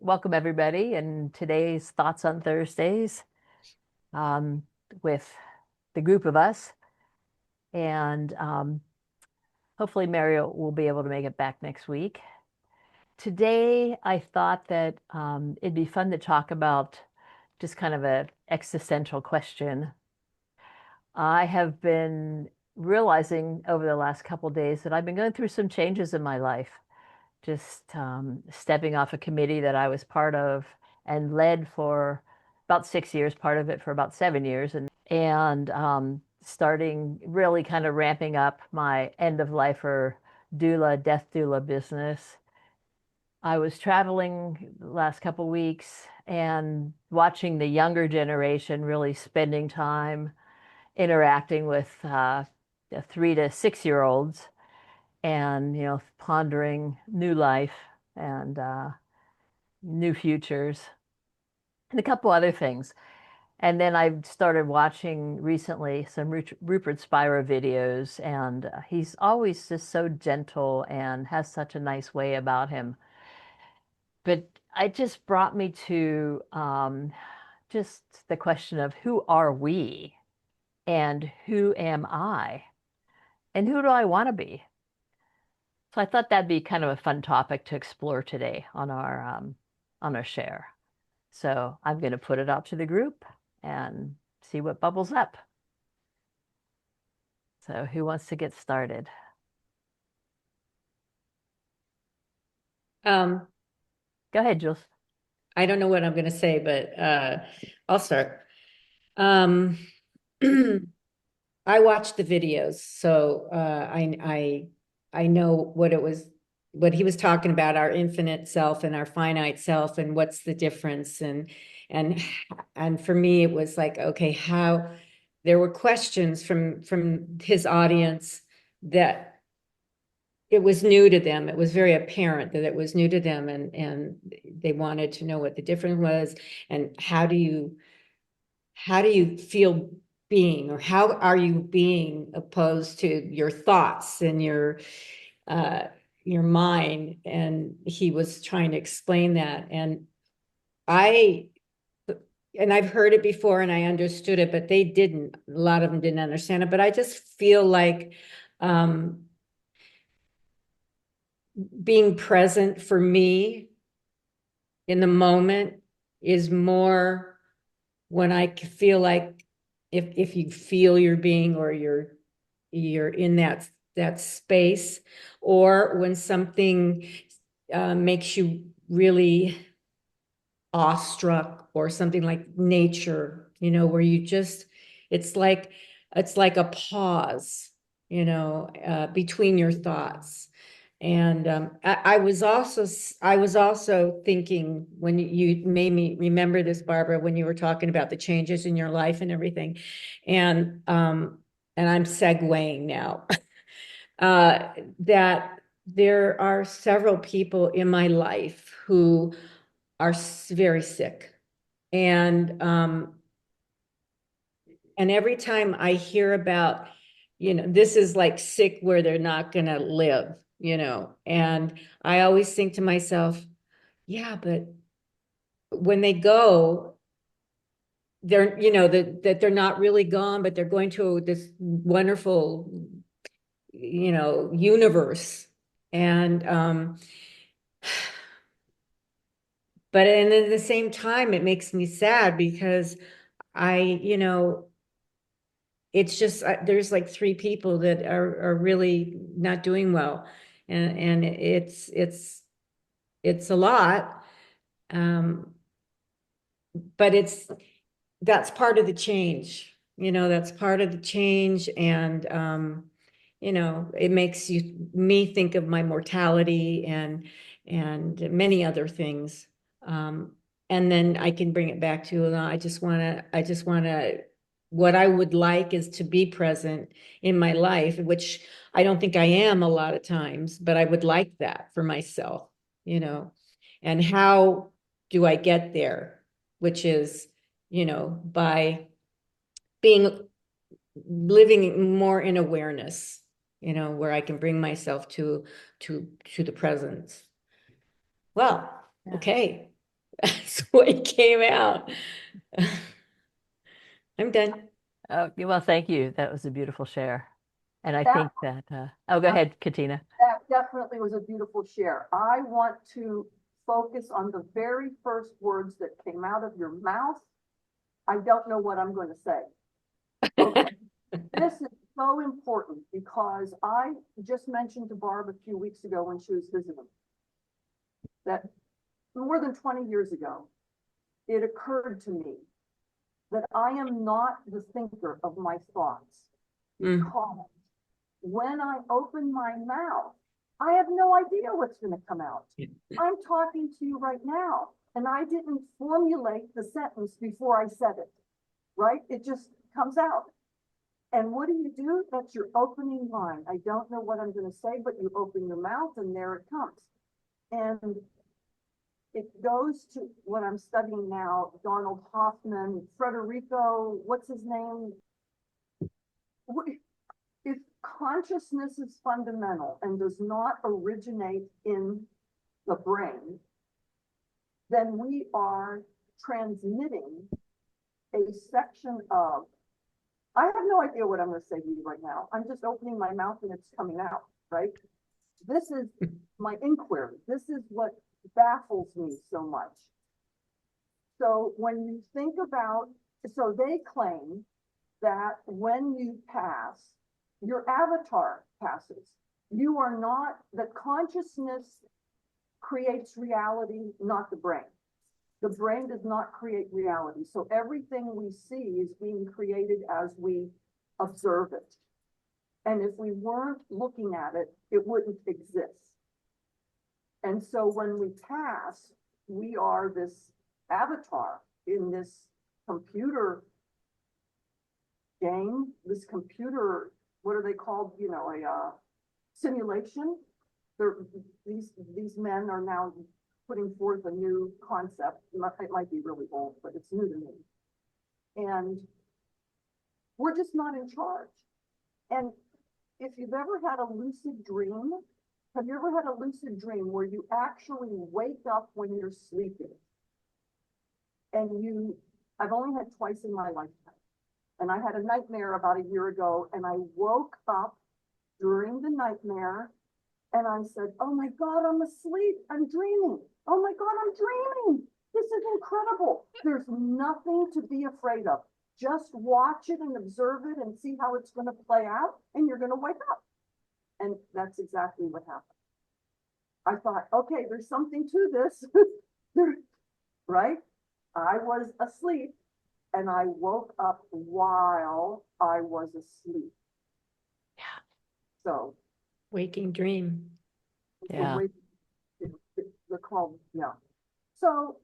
welcome everybody and today's Thoughts on Thursdays um, with the group of us. And hopefully Mario will be able to make it back next week. Today, I thought that it'd be fun to talk about just kind of a existential question. I have been realizing over the last couple of days that I've been going through some changes in my life. Just stepping off a committee that I was part of and led for about 6 years, part of it for about 7 years, and starting really kind of ramping up my end of life or death doula business. I was traveling the last couple weeks and watching the younger generation really spending time interacting with the 3 to 6 year olds and pondering new life and new futures and a couple other things. And then I started watching recently some Rupert Spira videos, and he's always just so gentle and has such a nice way about him. But it just brought me to just the question of who are we and who am I and who do I want to be? So I thought that'd be kind of a fun topic to explore today on our share. So I'm going to put it out to the group and see what bubbles up. So who wants to get started? Um, Go ahead, Jules. I don't know what I'm going to say, but I'll start. Um, I watched the videos, so I know what he was talking about, our infinite self and our finite self, and what's the difference, and and for me, it was like, okay, how there were questions from his audience that it was new to them. It was very apparent that it was new to them, and they wanted to know what the difference was, and how do you feel being, or how are you being opposed to your thoughts and uh your mind. And he was trying to explain that, I and I've heard it before and I understood it, but they didn't. A lot of them didn't understand it. But I just feel like being present for me in the moment is more when I feel like, if you feel you're being, or you're in that space, or when something makes you really awestruck, or something like nature, where you just, it's like it's like a pause, between your thoughts. And I was also thinking, when you made me remember this, Barbara, when you were talking about the changes in your life and everything, and I'm segueing now, uh, that there are several people in my life who are very sick. And every time I hear about, this is like sick where they're not going to live, and I always think to myself, yeah, but when they go, they're, that they're not really gone, but they're going to this wonderful, universe. And, but and at the same time, it makes me sad because I, it's just, there's like three people that are really not doing well, and it's a lot, um but that's part of the change, that's part of the change. And it makes me think of my mortality, and many other things. And then I can bring it back to, I just want to what I would like is to be present in my life, which I don't think I am a lot of times, but I would like that for myself, you know. And how do I get there? Which is, by being living more in awareness, where I can bring myself to the presence. Well, Yeah. okay. That's what came out. I'm done. Oh, well, thank you. That was a beautiful share. And I That, think that, oh, go ahead, Katina. that definitely was a beautiful share. I want to focus on the very first words that came out of your mouth. I don't know what I'm going to say. Okay. This is so important because I just mentioned to Barb a few weeks ago when she was visiting that more than 20 years ago, it occurred to me that I am not the thinker of my thoughts because when I open my mouth, I have no idea what's going to come out. I'm talking to you right now, and I didn't formulate the sentence before I said it, right? It just comes out. And what do? That's your opening line. I don't know what I'm going to say, but you open your mouth and there it comes. And it goes to what I'm studying now, Donald Hoffman, Federico, what's his name? If consciousness is fundamental and does not originate in the brain, then we are transmitting a section of, I have no idea what I'm going to say to you right now. I'm just opening my mouth and it's coming out, right? This is my inquiry. This is what baffles me so much. So when you think about, so they claim that when you pass, your avatar passes. You are not, that consciousness creates reality, not the brain. The brain does not create reality. So everything we see is being created as we observe it. And if we weren't looking at it, it wouldn't exist. And so when we pass, we are this avatar in this computer game, this computer, what are they called? You know, a simulation. These men are now putting forth a new concept. It might be really old, but it's new to me. And we're just not in charge. And if you've ever had a lucid dream, have you ever had a lucid dream where you actually wake up when you're sleeping? And I've only had twice in my lifetime. And I had a nightmare about a year ago, and I woke up during the nightmare and I said, oh my God, I'm asleep. I'm dreaming. Oh my God, I'm dreaming. This is incredible. There's nothing to be afraid of. Just watch it and observe it and see how it's going to play out, and you're going to wake up. And that's exactly what happened. I thought, okay, there's something to this, right? I was asleep and I woke up while I was asleep. Yeah. So Waking dream. Yeah. They're called, yeah. So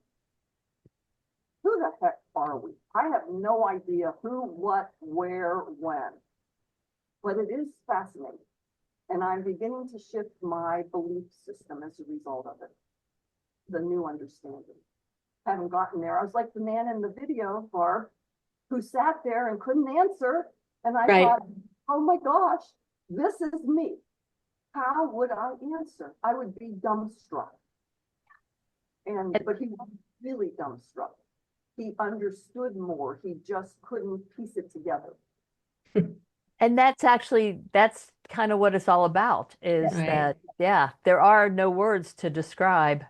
who the heck are we? I have no idea who, what, where, when, but it is fascinating. And I'm beginning to shift my belief system as a result of it. The new understanding. Haven't gotten there. I was like the man in the video, Barb, who sat there and couldn't answer. And I thought, oh my gosh, this is me. How would I answer? I would be dumbstruck. But he wasn't really dumbstruck. He understood more. He just couldn't piece it together. And that's kind of what it's all about is Right. that, yeah, there are no words to describe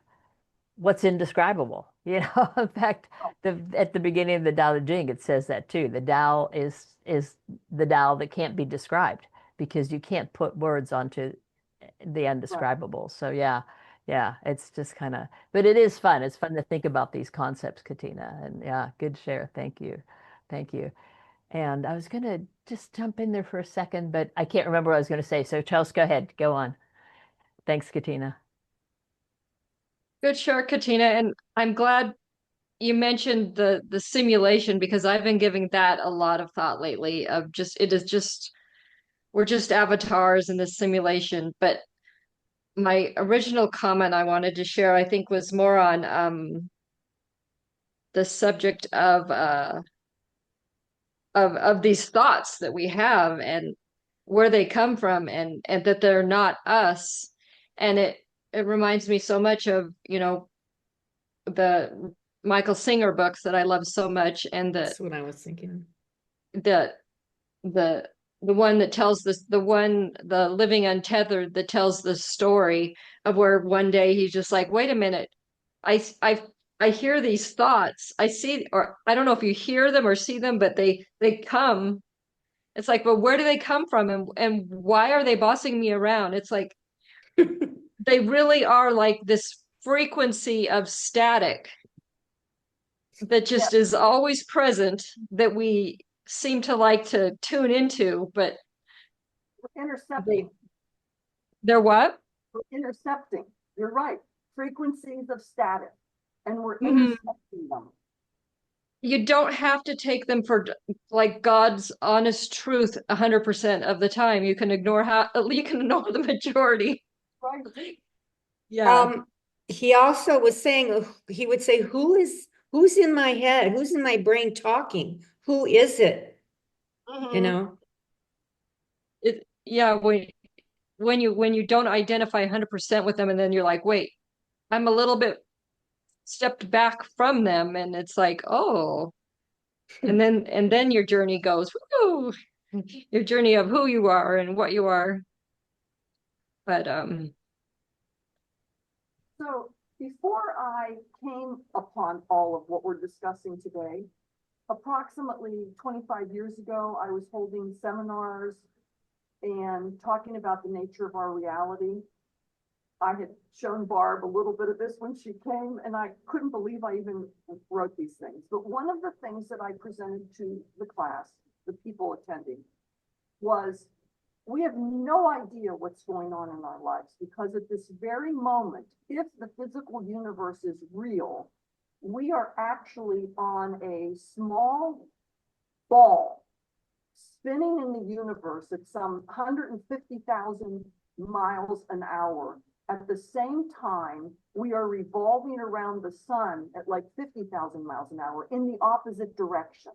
what's indescribable. You know, in fact, at the beginning of the Tao Te Ching, it says that too. The Tao is the Tao that can't be described because you can't put words onto the undescribable. So yeah, it's just kind of, but it is fun. It's fun to think about these concepts, Katina. And yeah, good share. Thank you. Thank you. And I was going to just jump in there for a second, but I can't remember what I was going to say. So Chelsea, go ahead. Go on. Thanks, Katina. Good share, Katina. And I'm glad you mentioned the simulation because I've been giving that a lot of thought lately of we're just avatars in this simulation. But my original comment I wanted to share, I think, was more on the subject of these thoughts that we have and where they come from and that they're not us. And it reminds me so much of, the Michael Singer books that I love so much, and That's what I was thinking. the the the one that tells this the Living Untethered, that tells the story of where one day he's just like, wait a minute, I I I hear these thoughts, I see, or I don't know if you hear them or see them, but they come. It's like, but where do they come from, and why are they bossing me around? It's like they really are like this frequency of static that Yeah, just is always present, that we seem to like to tune into, but we're intercepting, they they're what? we're intercepting. You're right. Frequencies of static, and we're Mhm. intercepting them. You don't have to take them for like God's honest truth 100% of the time. You can ignore you can ignore the majority. Right. Yeah. He also was saying, he would say, who's in my head? Who's in my brain talking? Who is it? You Mhm. know? Yeah, when you don't identify 100% with them, and then you're like, wait, I'm a little bit stepped back from them, and it's like, oh, and then your journey goes, woo, your journey of who you are and what you are. But So before I came upon all of what we're discussing today, approximately 25 years ago, I was holding seminars and talking about the nature of our reality. I had shown Barb a little bit of this when she came, and I couldn't believe I even wrote these things. But one of the things that I presented to the class, the people attending, was we have no idea what's going on in our lives, because at this very moment, if the physical universe is real, we are actually on a small ball spinning in the universe at some 150,000 miles an hour. At the same time, we are revolving around the sun at like 50,000 miles an hour in the opposite direction.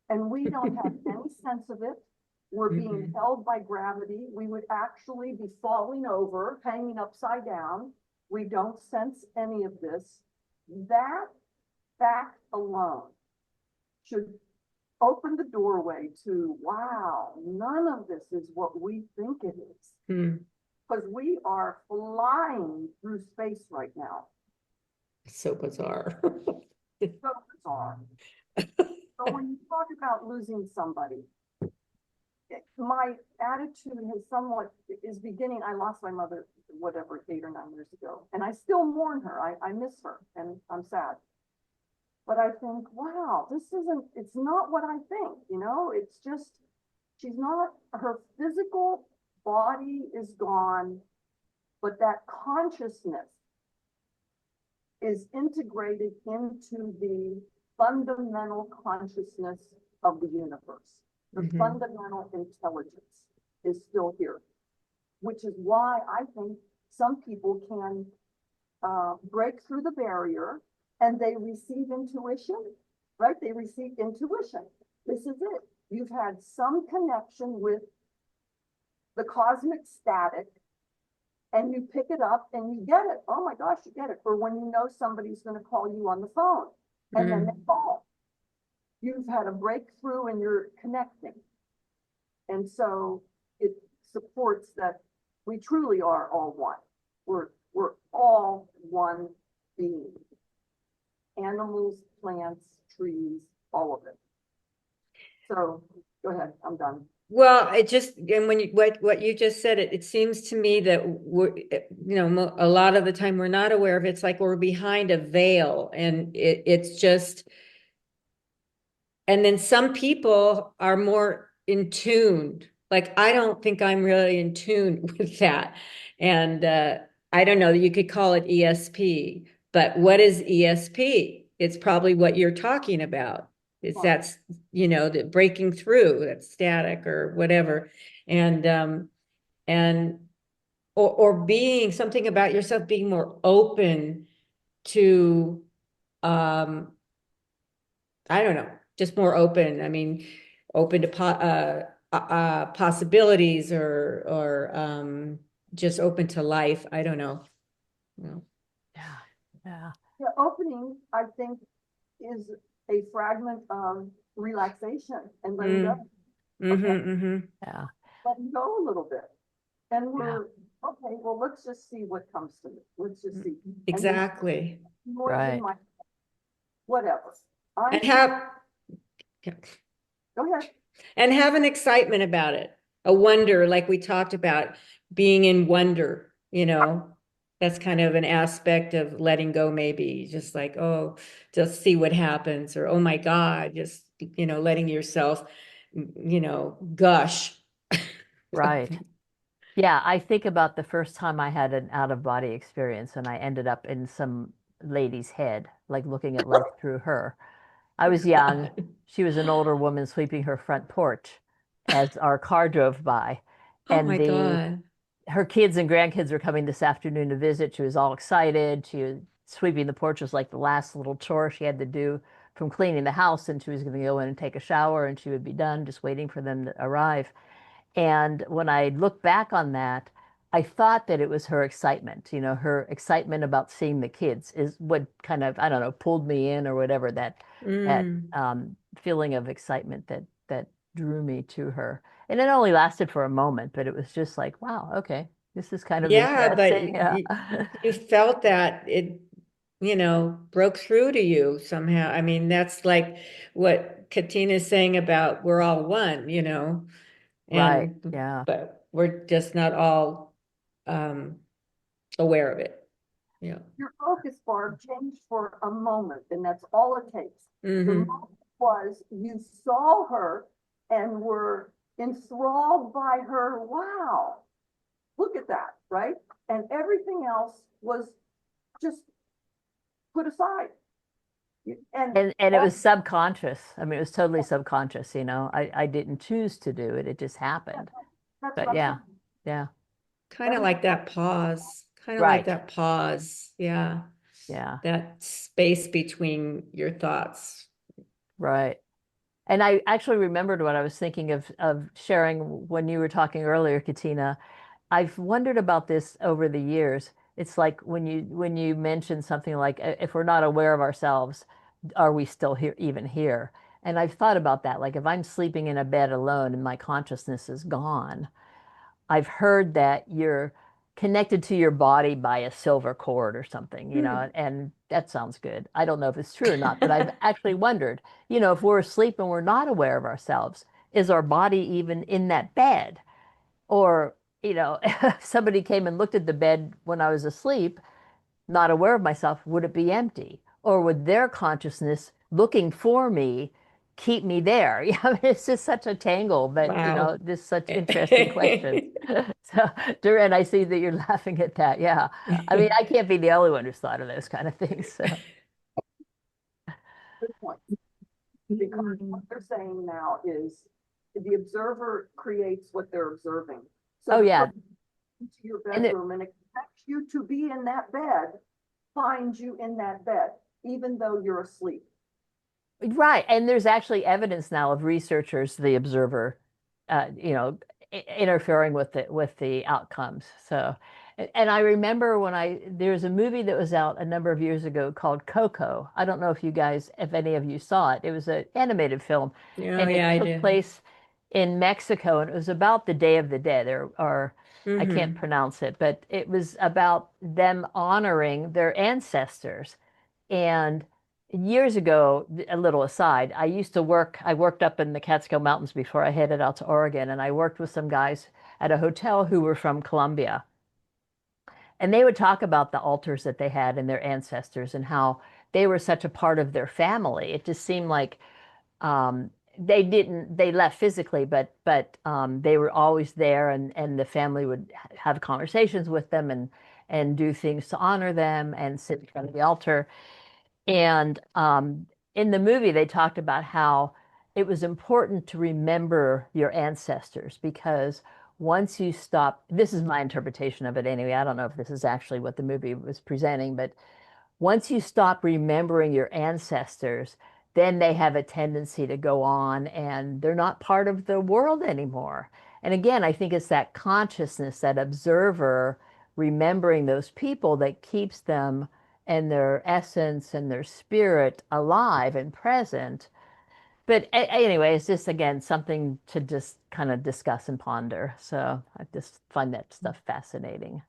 And we don't have any sense of it. We're being held by gravity. We would actually be falling over, hanging upside down. We don't sense any of this. That fact alone should open the doorway to, wow, none of this is what we think it is. Hmm. Because we are flying through space right now. So bizarre. So bizarre. So when you talk about losing somebody, my attitude has somewhat is beginning. I lost my mother, whatever, 8 or 9 years ago, and I still mourn her. I miss her, and I'm sad. But I think, wow, it's not what I think, it's just, she's not, her physical body is gone, but that consciousness is integrated into the fundamental consciousness of the universe. The fundamental intelligence is still here, which is why I think some people can break through the barrier and they receive intuition, right? They receive intuition. This is it. You've had some connection with the cosmic static, and you pick it up and you get it. Oh my gosh, you get it. For when you know somebody's going to call you on the phone, and then they call. You've had a breakthrough and you're connecting. And so it supports that we truly are all one. We're all one being. Animals, plants, trees, all of it. So go ahead, I'm done. Well, it just, and when what you just said, it seems to me that we're, a lot of the time we're not aware of it. It's like we're behind a veil, and it's just, and then some people are more in tune. Like, I don't think I'm really in tune with that. And I don't know, you could call it ESP, but what is ESP? It's probably what you're talking about. It's that's, the breaking through, that's static or whatever. And or being something about yourself, being more open to I don't know, just more open. I mean, open to possibilities, or just open to life. I don't know. Yeah. Yeah. The opening, I think, is a fragment of relaxation and letting go. Mm-hmm. Yeah. Letting go a little bit. And we're, okay, well, let's just see what comes to it. Let's just see. And this Exactly. noise Right. in my, whatever. I'm, And have, go ahead. and have an excitement about it, a wonder, like we talked about, being in wonder, you know. That's kind of an aspect of letting go, maybe just like, oh, just see what happens, or oh my God, just, you know, letting yourself, you know, gush. Right. Yeah, I think about the first time I had an out of body experience and I ended up in some lady's head, like looking at life through her. I was young. She was an older woman sweeping her front porch as our car drove by. Oh And my God. her kids and grandkids were coming this afternoon to visit. She was all excited. She was sweeping the porch was like the last little chore she had to do from cleaning the house, and she was going to go in and take a shower and she would be done just waiting for them to arrive. And when I look back on that, I thought that it was her excitement, her excitement about seeing the kids is what kind of, I don't know, pulled me in or whatever, that Mm. feeling of excitement that drew me to her. And it only lasted for a moment, but it was just like, wow, okay, this is kind of Yeah, but interesting. Yeah. you felt that it, you know, broke through to you somehow. I mean, that's like what Katina's saying about we're all one, you know, Right. and Yeah. but we're just not all aware of it. Yeah. Your focus bar changed for a moment, and that's all it takes. The Mm-hmm. moment was you saw her and were enthralled by her. Wow, look at that, right? And everything else was just put aside. And it was subconscious. I mean, it was totally subconscious, I didn't choose to do it. It just happened. That's what But I'm yeah, saying. yeah, Kind of like that pause, kind of like right. that pause. Yeah. Yeah, That space between your thoughts. right. And I actually remembered what I was thinking of sharing when you were talking earlier, Katina. I've wondered about this over the years. It's like when you mention something like if we're not aware of ourselves, are we still here even here? And I've thought about that. Like if I'm sleeping in a bed alone and my consciousness is gone, I've heard that you're connected to your body by a silver cord or something, and that sounds good. I don't know if it's true or not, but I've actually wondered, if we're asleep and we're not aware of ourselves, is our body even in that bed? Or, if somebody came and looked at the bed when I was asleep, not aware of myself, would it be empty? Or would their consciousness looking for me keep me there? Yeah, I mean, it's just such a tangle, but Wow. just such interesting questions. So, Duran, I see that you're laughing at that. Yeah. I mean, I can't be the only one who's thought of those kind of things. So, Good point. Because what they're saying now is the observer creates what they're observing. So oh the yeah. person into your And it, bedroom and expects you to be in that bed, finds you in that bed, even though you're asleep. right. And there's actually evidence now of researchers, the observer, interfering with the outcomes. So, and I remember there was a movie that was out a number of years ago called Coco. I don't know if any of you saw it. It was an animated film, Oh, and it yeah, I took do. place in Mexico, and it was about the Day of the Dead. I can't Mm-hmm. pronounce it, but it was about them honoring their ancestors. And years ago, a little aside, I worked up in the Catskill Mountains before I headed out to Oregon, and I worked with some guys at a hotel who were from Colombia. And they would talk about the altars that they had and their ancestors and how they were such a part of their family. It just seemed like um, they left physically, but they were always there, and the family would have conversations with them and do things to honor them and sit in front of the altar. And in the movie, they talked about how it was important to remember your ancestors because once you stop, this is my interpretation of it anyway. I don't know if this is actually what the movie was presenting, but once you stop remembering your ancestors, then they have a tendency to go on and they're not part of the world anymore. And again, I think it's that consciousness, that observer remembering those people that keeps them and their essence and their spirit alive and present. But anyway, it's just again something to just kind of discuss and ponder. So I just find that stuff fascinating.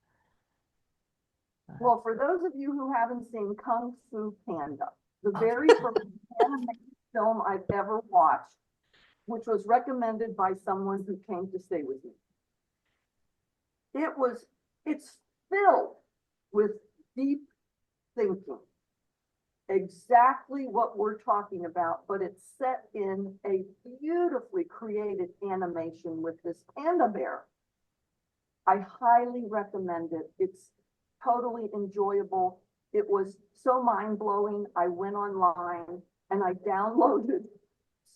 Well, for those of you who haven't seen Kung Fu Panda, the very first animated film I've ever watched, which was recommended by someone who came to stay with me. It's filled with deep thinking. Exactly what we're talking about, but it's set in a beautifully created animation with this panda bear. I highly recommend it. It's totally enjoyable. It was so mind-blowing. I went online and I downloaded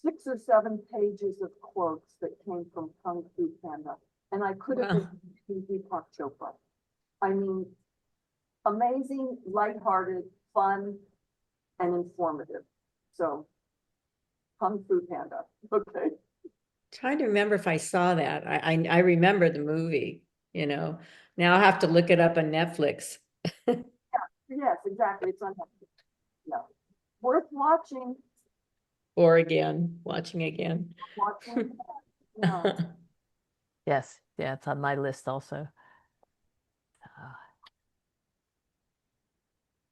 6 or 7 pages of quotes that came from Kung Fu Panda. And I could have Wow. been Deepak Chopra. I mean, amazing, lighthearted, fun, and informative. So, Kung Fu Panda. Okay. Trying to remember if I saw that. I remember the movie, you know. Now I'll have to look it up on Netflix. Yes, exactly. It's on Netflix. Yeah. Worth watching. Or again, watching again. Watching. Yeah. Yes, yeah, it's on my list also.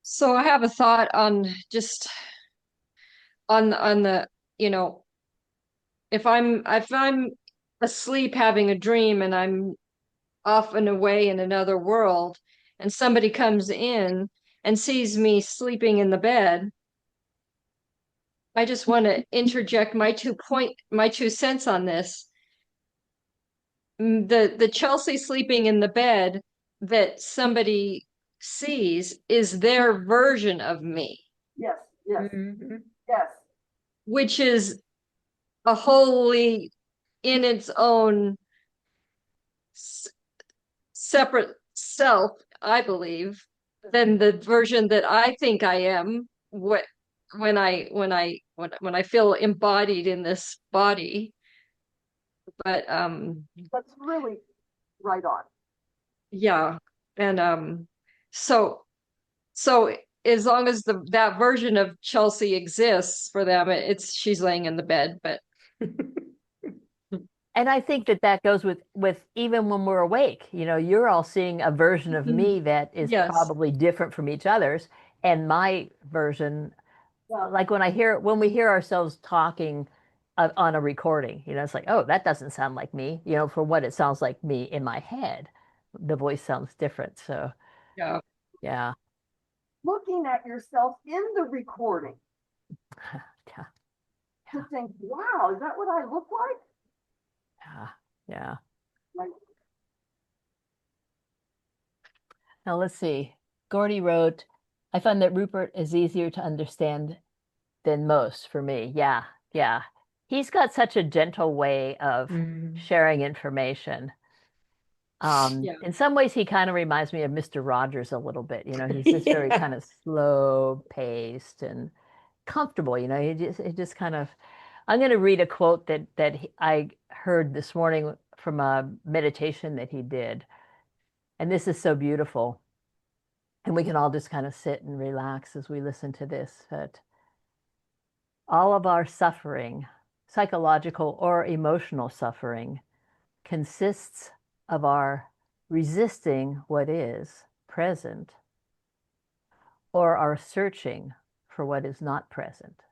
So I have a thought on just on the, you know, if I'm asleep having a dream and I'm off and away in another world and somebody comes in and sees me sleeping in the bed, I just want to interject my 2 cents on this. The Chelsea sleeping in the bed that somebody sees is their version of me, Yes, yes, Mhm. yes. which is a wholly in its own separate self, I believe, than the version that I think I am when I feel embodied in this body. But That's really right on. yeah, and so so as long as that version of Chelsea exists for them, she's laying in the bed, but And I think that that goes with even when we're awake. You know, you're all seeing a version of me that is yes. probably different from each other's, and my version, Yeah. like when we hear ourselves talking on a recording, you know, it's like, oh, that doesn't sound like me. You know, for what it sounds like me in my head, the voice sounds different. So Yeah. yeah, Looking at yourself in the recording yeah, to think, wow, is that what I look like? yeah, yeah. Like, Now let's see. Gordy wrote, I find that Rupert is easier to understand than most for me. Yeah, yeah. He's got such a gentle way of Mhm. sharing information. Yeah. In some ways, he kind of reminds me of Mr. Rogers a little bit. You know, he's just very Yeah. kind of slow paced and comfortable. You know, he just kind of. I'm going to read a quote that I heard this morning from a meditation that he did, and this is so beautiful. And we can all just kind of sit and relax as we listen to this. That all of our suffering, psychological or emotional suffering, consists of our resisting what is present or our searching for what is not present.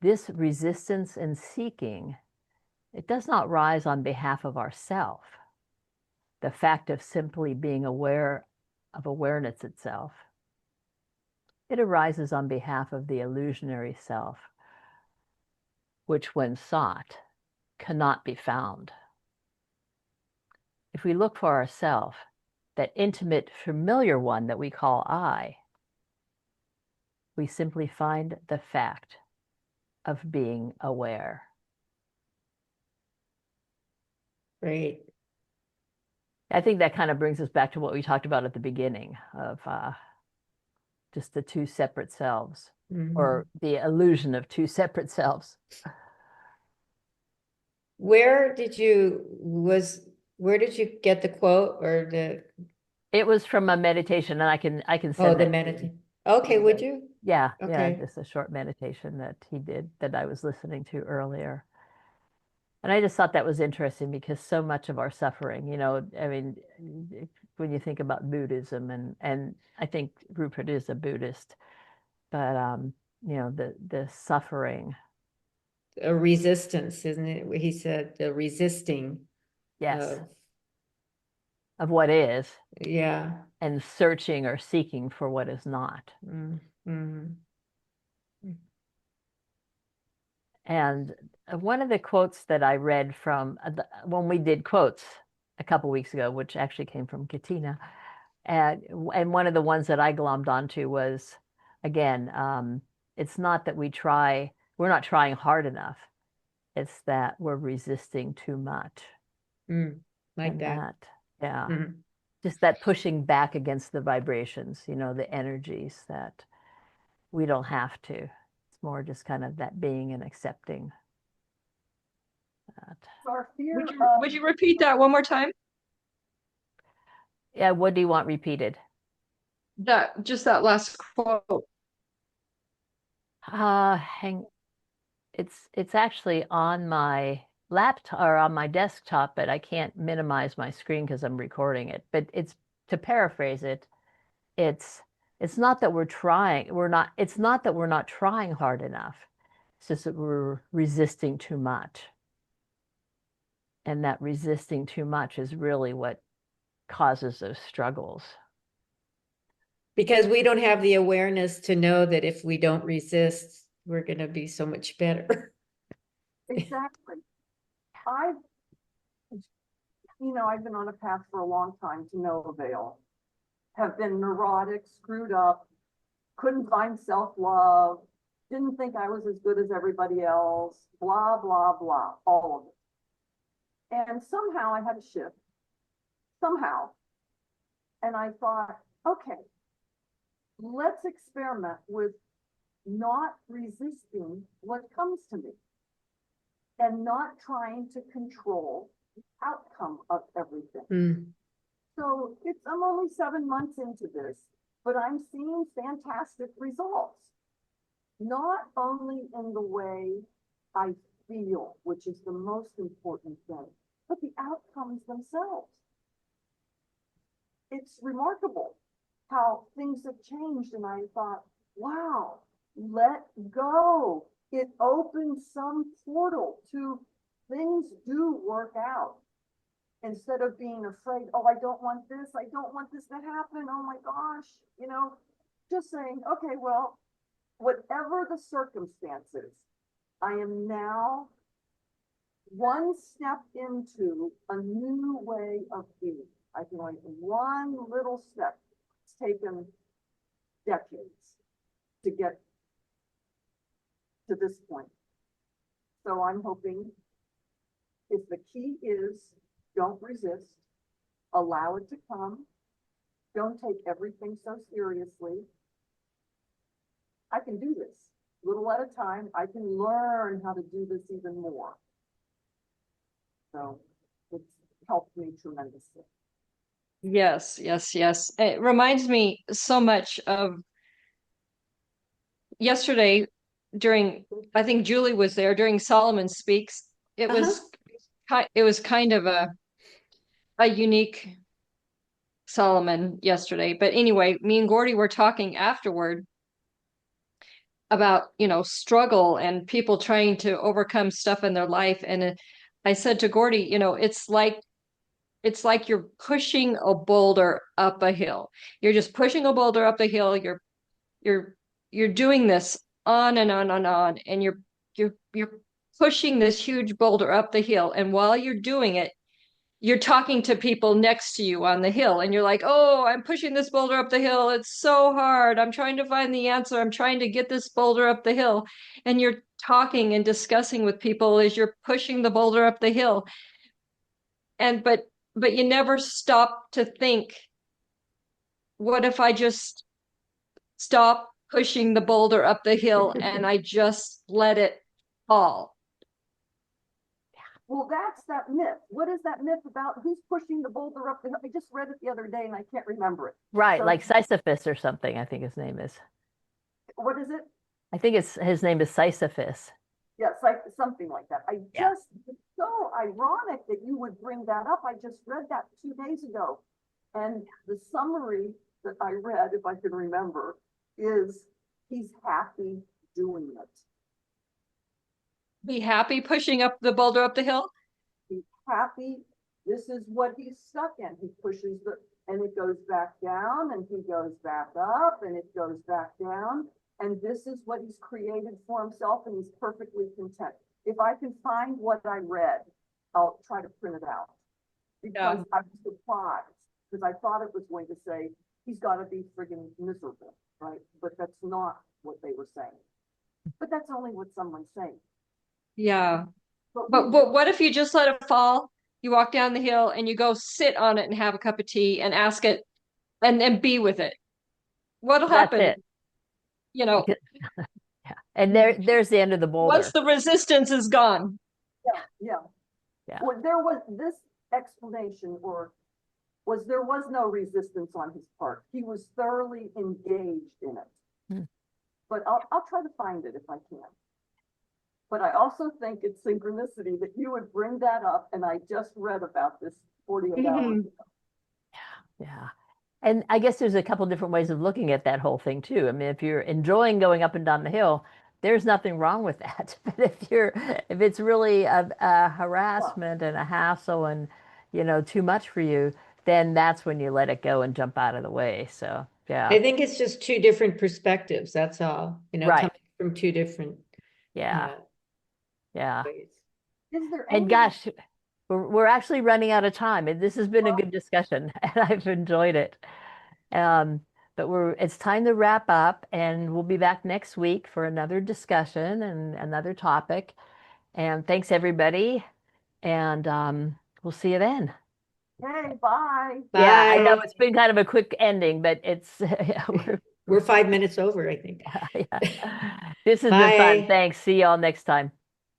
This resistance and seeking, it does not rise on behalf of ourself. The fact of simply being aware of awareness itself. It arises on behalf of the illusionary self, which when sought cannot be found. If we look for ourself, that intimate, familiar one that we call I, we simply find the fact of being aware. Great. I think that kind of brings us back to what we talked about at the beginning of just the two separate selves, Mhm. or the illusion of two separate selves. Where did you get the quote or It was from a meditation, and I can Oh, send the that to you. meditation. Okay, would you? Yeah, yeah, Okay. just a short meditation that he did that I was listening to earlier. And I just thought that was interesting because so much of our suffering, I mean, when you think about Buddhism, and I think Rupert is a Buddhist, but the suffering, A resistance, isn't it? He said the resisting yes, of, of what is, yeah. and searching or seeking for what is not. Mm. And one of the quotes that I read from when we did quotes a couple weeks ago, which actually came from Katina, and one of the ones that I glommed onto was, again, it's not that we're not trying hard enough. It's that we're resisting too much. Like And that. yeah, Mhm. just that pushing back against the vibrations, the energies that we don't have to. It's more just kind of that being and accepting that. Our fear Would of, you repeat that one more time? Yeah, what do you want repeated? Just that last quote. Hang it's actually on my laptop or on my desktop, but I can't minimize my screen because I'm recording it. But it's to paraphrase it, it's it's not that it's not that we're not trying hard enough. It's just that we're resisting too much. And that resisting too much is really what causes those struggles. Because we don't have the awareness to know that if we don't resist, we're going to be so much better. exactly. I've, I've been on a path for a long time to no avail. Have been neurotic, screwed up, couldn't find self-love, didn't think I was as good as everybody else, blah, blah, blah, all of it. And somehow I had a shift, somehow. And I thought, okay, let's experiment with not resisting what comes to me and not trying to control the outcome of everything. So I'm only 7 months into this, but I'm seeing fantastic results. Not only in the way I feel, which is the most important thing, but the outcomes themselves. It's remarkable how things have changed. And I thought, wow, let go. It opens some portal to things do work out. Instead of being afraid, oh, I don't want this to happen. Oh my gosh, just saying, okay, well, whatever the circumstances, I am now one step into a new way of being. I can only one little step. It's taken decades to get to this point. So I'm hoping if the key is don't resist, allow it to come, don't take everything so seriously. I can do this little at a time. I can learn how to do this even more. So it's helped me tremendously. Yes, yes, yes. It reminds me so much of yesterday I think Julie was there during Solomon Speaks. It was kind of a unique Solomon yesterday. But anyway, me and Gordy were talking afterward about, struggle and people trying to overcome stuff in their life. And I said to Gordy, it's like you're pushing a boulder up a hill. You're just pushing a boulder up the hill. You're you're doing this on and on and on, and you're pushing this huge boulder up the hill. And while you're doing it, you're talking to people next to you on the hill, and you're like, oh, I'm pushing this boulder up the hill. It's so hard. I'm trying to find the answer. I'm trying to get this boulder up the hill. And you're talking and discussing with people as you're pushing the boulder up the hill. And but you never stop to think, what if I just stop pushing the boulder up the hill and I just let it fall? Well, that's that myth. What is that myth about? Who's pushing the boulder up the hill? I just read it the other day and I can't remember it. Right, So- like Sisyphus or something, I think his name is. What is it? I think his name is Sisyphus. Yes, like something like that. Yeah. It's so ironic that you would bring that up. I just read that 2 days ago. And the summary that I read, if I can remember, is he's happy doing it. Be happy pushing up the boulder up the hill? He's happy. This is what he's stuck in. He pushes and it goes back down and he goes back up and it goes back down. And this is what he's created for himself and he's perfectly content. If I can find what I read, I'll try to print it out. Because I was surprised, because I thought it was going to say, he's got to be friggin' miserable, right? But that's not what they were saying. But that's only what someone's saying. Yeah. But But we- what if you just let it fall? You walk down the hill and you go sit on it and have a cup of tea and ask it and be with it. What'll That's happen? it. You know, Yeah. And there's the end of the boulder. once the resistance is gone. Yeah. Yeah. Well, there was this explanation there was no resistance on his part. He was thoroughly engaged in it. Hmm. But I'll try to find it if I can. But I also think it's synchronicity that you would bring that up and I just read about this 48 hours Mhm. ago. Yeah. And I guess there's a couple different ways of looking at that whole thing too. I mean, if you're enjoying going up and down the hill, there's nothing wrong with that. But if it's really a harassment and a hassle and, too much for you, then that's when you let it go and jump out of the way. So, yeah. I think it's just two different perspectives, that's all, Right. coming from two different Yeah. Yeah. ways. Is there And any- gosh, we're actually running out of time. And this has been a Well- good discussion and I've enjoyed it. But it's time to wrap up and we'll be back next week for another discussion and another topic. And thanks everybody. And we'll see you then. Hey, bye. Yeah, I know Bye. it's been kind of a quick ending, but it's We're 5 minutes over, I think. yeah. This has been fun. Bye. Thanks. See y'all next time.